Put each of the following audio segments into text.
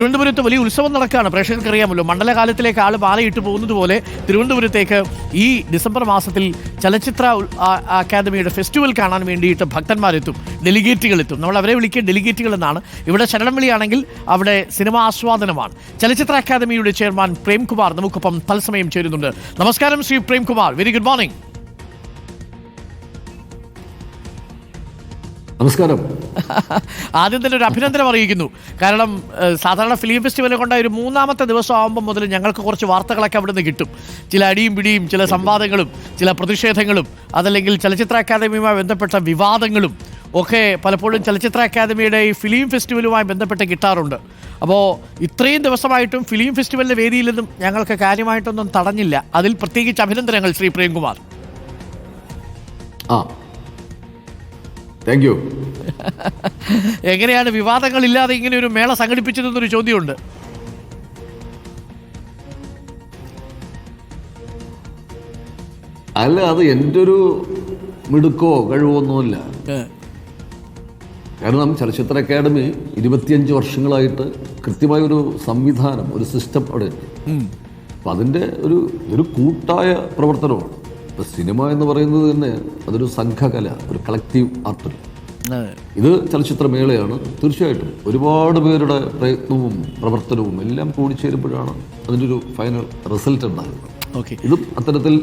തിരുവനന്തപുരത്ത് വലിയ ഉത്സവം നടക്കുകയാണ്. പ്രേക്ഷകർക്ക് അറിയാമല്ലോ, മണ്ഡലകാലത്തിലേക്ക് ആൾ മാലയിട്ട് പോകുന്നത് പോലെ തിരുവനന്തപുരത്തേക്ക് ഈ ഡിസംബർ മാസത്തിൽ ചലച്ചിത്ര അക്കാദമിയുടെ ഫെസ്റ്റിവൽ കാണാൻ വേണ്ടിയിട്ട് ഭക്തന്മാരെത്തും, ഡെലിഗേറ്റുകളെത്തും. നമ്മൾ അവരെ വിളിക്കുക ഡെലിഗേറ്റുകൾ എന്നാണ്. ഇവിടെ ശരണം വിളിയാണെങ്കിൽ അവിടെ സിനിമാ ആസ്വാദനമാണ്. ചലച്ചിത്ര അക്കാദമിയുടെ ചെയർമാൻ പ്രേംകുമാർ നമുക്കൊപ്പം തത്സമയം ചേരുന്നുണ്ട്. നമസ്കാരം Shri Premkumar, very good morning. നമസ്കാരം. ആദ്യം തന്നെ ഒരു അഭിനന്ദനം അറിയിക്കുന്നു. കാരണം സാധാരണ ഫിലിം ഫെസ്റ്റിവലിനെ കൊണ്ടായ ഒരു മൂന്നാമത്തെ ദിവസം ആകുമ്പോൾ മുതൽ ഞങ്ങൾക്ക് കുറച്ച് വാർത്തകളൊക്കെ അവിടെ നിന്ന് കിട്ടും. ചില അടിയും പിടിയും, ചില സംവാദങ്ങളും, ചില പ്രതിഷേധങ്ങളും, അതല്ലെങ്കിൽ ചലച്ചിത്ര അക്കാദമിയുമായി ബന്ധപ്പെട്ട വിവാദങ്ങളും ഒക്കെ പലപ്പോഴും ചലച്ചിത്ര അക്കാദമിയുടെ ഈ ഫിലിം ഫെസ്റ്റിവലുമായി ബന്ധപ്പെട്ട് കിട്ടാറുണ്ട്. അപ്പോൾ ഇത്രയും ദിവസമായിട്ടും ഫിലിം ഫെസ്റ്റിവലിൻ്റെ വേദിയിൽ നിന്നും ഞങ്ങൾക്ക് കാര്യമായിട്ടൊന്നും തടഞ്ഞില്ല. അതിൽ പ്രത്യേകിച്ച് അഭിനന്ദനങ്ങൾ ശ്രീ പ്രേംകുമാർ. Thank you. എങ്ങനെയാണ് വിവാദങ്ങളില്ലാതെ ഇങ്ങനെ ഒരു മേള സംഘടിപ്പിച്ചതെന്നൊരു ചോദ്യമുണ്ട്. അല്ല, അത് എൻ്റെ ഒരു മിടുക്കോ കഴിവോ ഒന്നുമില്ല. കാരണം ചലച്ചിത്ര അക്കാദമി 25 വർഷങ്ങളായിട്ട് കൃത്യമായ ഒരു സംവിധാനം, ഒരു സിസ്റ്റം അവിടെ ഉണ്ട്. അപ്പം അതിൻ്റെ ഒരു കൂട്ടായ പ്രവർത്തനമാണ്. സിനിമ എന്ന് പറയുന്നത് തന്നെ അതൊരു സംഘകല, ഒരു കളക്റ്റീവ് ആർട്ട്. ഇത് ചലച്ചിത്രമേളയാണ്. തീർച്ചയായിട്ടും ഒരുപാട് പേരുടെ പ്രയത്നവും പ്രവർത്തനവും എല്ലാം കൂടിച്ചേരുമ്പോഴാണ് അതിൻ്റെ ഒരു ഫൈനൽ റിസൾട്ട് ഉണ്ടാകുന്നത്. ഇതും അത്തരത്തിൽ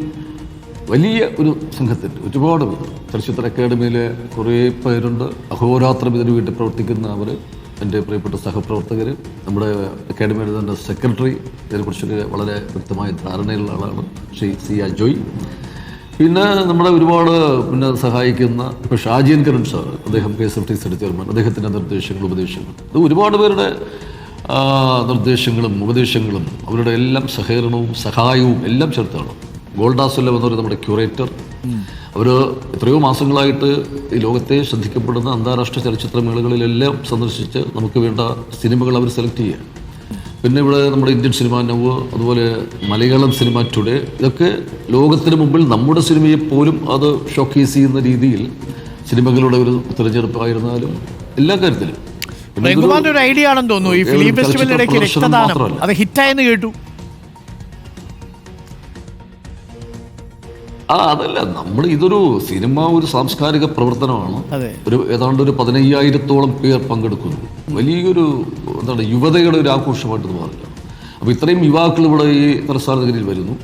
വലിയ ഒരു സംഘത്തിൻ്റെ ഒരുപാട് പേർ ചലച്ചിത്ര അക്കാദമിയിലെ കുറേ പേരുണ്ട്. അഹോരാത്രം ഇതിനു വേണ്ടി പ്രവർത്തിക്കുന്ന അവർ, എൻ്റെ പ്രിയപ്പെട്ട സഹപ്രവർത്തകർ, നമ്മുടെ അക്കാദമിയുടെ തന്നെ സെക്രട്ടറി, ഇതിനെക്കുറിച്ചൊക്കെ വളരെ വ്യക്തമായ ധാരണയുള്ള ആളാണ് ശ്രീ സി അജോയ്. പിന്നെ നമ്മളെ ഒരുപാട് സഹായിക്കുന്ന ഇപ്പോൾ ഷാജിയൻ കരൺ സാർ, അദ്ദേഹം KSFTCയുടെ ചെയർമാൻ, അദ്ദേഹത്തിൻ്റെ നിർദ്ദേശങ്ങളും ഉപദേശങ്ങളും, അത് ഒരുപാട് പേരുടെ നിർദ്ദേശങ്ങളും ഉപദേശങ്ങളും അവരുടെ എല്ലാം സഹകരണവും സഹായവും എല്ലാം ചേർത്താണ്. ഗോൾഡാസുല്ല എന്ന് പറയുന്ന നമ്മുടെ ക്യൂറേറ്റർ, അവർ എത്രയോ മാസങ്ങളായിട്ട് ഈ ലോകത്തെ ശ്രദ്ധിക്കപ്പെടുന്ന അന്താരാഷ്ട്ര ചലച്ചിത്രമേളകളിലെല്ലാം സന്ദർശിച്ച് നമുക്ക് വേണ്ട സിനിമകൾ അവർ സെലക്ട് ചെയ്യുക. പിന്നെ ഇവിടെ നമ്മുടെ ഇന്ത്യൻ സിനിമ നൗ, അതുപോലെ മലയാളം സിനിമ ടുഡേ, ഇതൊക്കെ ലോകത്തിന് മുമ്പിൽ നമ്മുടെ സിനിമയെ പോലും അത് ഷോക്കേസ് ചെയ്യുന്ന രീതിയിൽ സിനിമകളുടെ ഒരു തിരഞ്ഞെടുപ്പായിരുന്നാലും എല്ലാ കാര്യത്തിലും ഒരു ഐഡിയ ആണെന്ന് തോന്നുന്നു. ഈ ഫിലിം ഫെസ്റ്റിവലിനിടയ്ക്ക് രക്തദാനം അത് ഹിറ്റായെന്ന് കേട്ടു. അതല്ല, നമ്മൾ ഇതൊരു സിനിമ ഒരു സാംസ്കാരിക പ്രവർത്തനമാണ്. ഏതാണ്ട് ഒരു 15,000-ഓളം പേർ പങ്കെടുക്കുന്നു. വലിയൊരു യുവതയുടെ ഒരു ആഘോഷമായിട്ട് മാറുക. അപ്പോൾ ഇത്രയും യുവാക്കൾ ഇവിടെ ഈ തലസ്ഥാനഗിരിയിൽ വരുന്നു.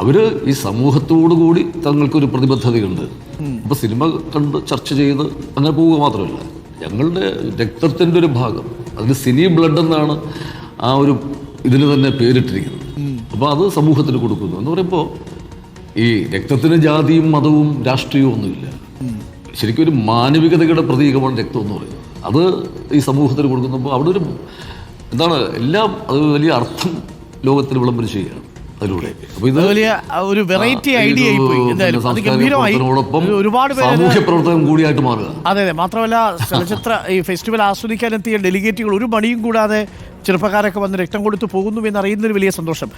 അവർ ഈ സമൂഹത്തോടുകൂടി തങ്ങൾക്കൊരു പ്രതിബദ്ധതയുണ്ട്. അപ്പോൾ സിനിമ കണ്ട് ചർച്ച ചെയ്ത് അങ്ങനെ പോവുക മാത്രമല്ല, ഞങ്ങളുടെ രക്തത്തിൻ്റെ ഒരു ഭാഗം, അതിന് സിനി ബ്ലഡ് എന്നാണ് ആ ഒരു ഇതിന് തന്നെ പേരിട്ടിരിക്കുന്നത്. അപ്പോൾ അത് സമൂഹത്തിന് കൊടുക്കുന്നു എന്ന് പറയുമ്പോൾ ഈ രക്തത്തിന് ജാതിയും മതവും രാഷ്ട്രീയവും ഒന്നുമില്ല. ശരിക്കും ഒരു മാനവികതയുടെ പ്രതീകമാണ് രക്തം എന്ന് പറയുന്നത്. അത് ഈ സമൂഹത്തിന് കൊടുക്കുമ്പോൾ അവിടെ ഒരു എല്ലാം അത് വലിയ അർത്ഥം ലോകത്തിന് വിളംബരം ചെയ്യുകയാണ് അതിലൂടെ. അപ്പോൾ ഇത് വലിയ ഒരു വെറൈറ്റി ഐഡിയ ഒരുപാട് സാമൂഹ്യ പ്രവർത്തനം കൂടിയായിട്ട് മാറുക. അതെ, മാത്രമല്ല ചലച്ചിത്ര ഈ ഫെസ്റ്റിവൽ ആസ്വദിക്കാനെത്തിയ ഡെലിഗേറ്റുകൾ ഒരു മടിയും കൂടാതെ ചെറുപ്പക്കാരൊക്കെ വന്ന് രക്തം കൊടുത്തു പോകുന്നു എന്നറിയുന്നൊരു വലിയ സന്തോഷം.